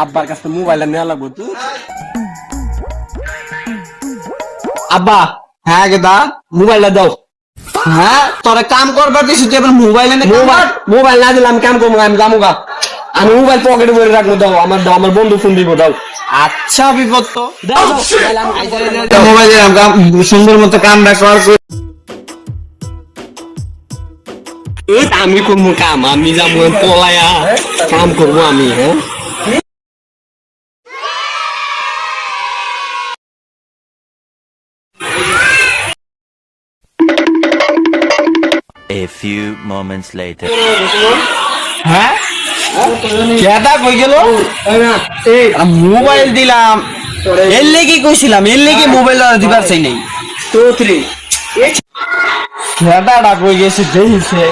আব্বার কাছে মোবাইল নেওয়া লাগবো তুই। আব্বা, হ্যাঁ গেদা, মোবাইলটা দাও। হ্যাঁ, তোরা কাম করবার দিছিস তুই আবার মোবাইল এনে মোবাইল না দিলে আমি কাম করবো, আমি যাবো গা। আমি মোবাইল পকেটে ভরে রাখবো, দাও আমার বন্ধু ফোন দিব, দাও। আচ্ছা বিপদ তো মোবাইল সুন্দর মতো কামটা কর। আমি করবো কাম, আমি যাবো পলায়া কাম করবো আমি। হ্যাঁ A few moments later. হ্যাঁ কেটা কই গেল? মোবাইল দিলাম, এর লেগে কইছিলাম, এর লেগে মোবাইল দিবার চাই নাই। কেটাটা কই গেছে দেখিছে।